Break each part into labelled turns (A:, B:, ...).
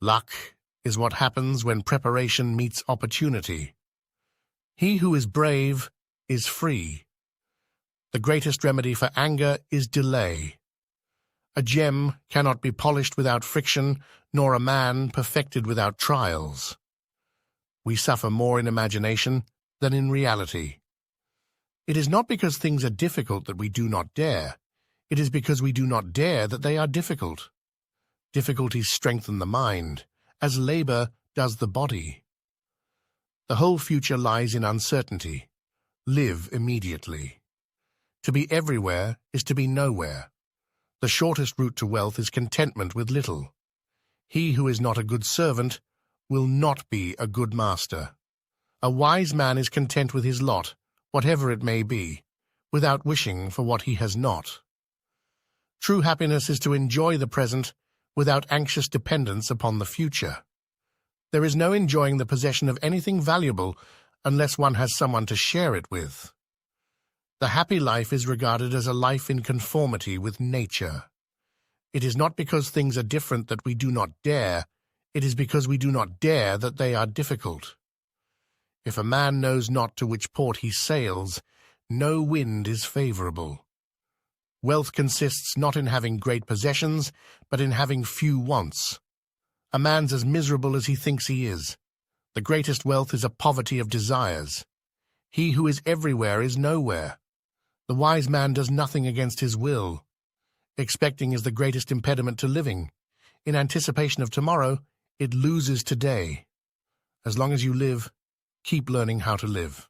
A: Luck is what happens when preparation meets opportunity. He who is brave is free. The greatest remedy for anger is delay. A gem cannot be polished without friction, nor a man perfected without trials. We suffer more in imagination than in reality. It is not because things are difficult that we do not dare. It is because we do not dare that they are difficult. Difficulties strengthen the mind, as labor does the body. The whole future lies in uncertainty. Live immediately. To be everywhere is to be nowhere. The shortest route to wealth is contentment with little. He who is not a good servant will not be a good master. A wise man is content with his lot, whatever it may be, without wishing for what he has not. True happiness is to enjoy the present without anxious dependence upon the future. There is no enjoying the possession of anything valuable unless one has someone to share it with. The happy life is regarded as a life in conformity with nature. It is not because things are different that we do not dare. It is because we do not dare that they are difficult. If a man knows not to which port he sails, no wind is favorable. Wealth consists not in having great possessions, but in having few wants. A man's as miserable as he thinks he is. The greatest wealth is a poverty of desires. He who is everywhere is nowhere. The wise man does nothing against his will. Expecting is the greatest impediment to living. In anticipation of tomorrow, it loses today. As long as you live, keep learning how to live.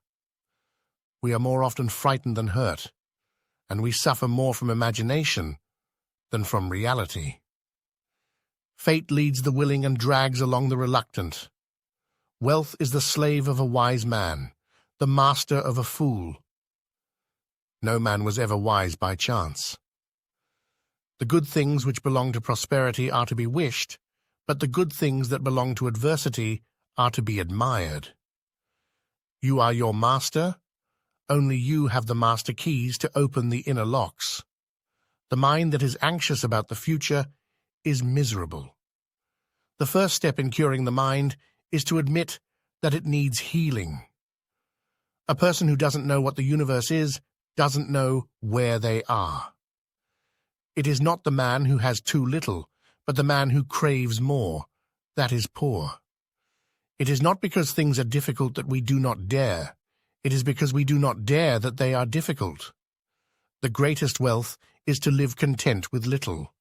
A: We are more often frightened than hurt, and we suffer more from imagination than from reality. Fate leads the willing and drags along the reluctant. Wealth is the slave of a wise man, the master of a fool. No man was ever wise by chance. The good things which belong to prosperity are to be wished, but the good things that belong to adversity are to be admired. You are your master. Only you have the master keys to open the inner locks. The mind that is anxious about the future is miserable. The first step in curing the mind is to admit that it needs healing. A person who doesn't know what the universe is doesn't know where they are. It is not the man who has too little, but the man who craves more. That is poor. It is not because things are difficult that we do not dare. It is because we do not dare that they are difficult. The greatest wealth is to live content with little.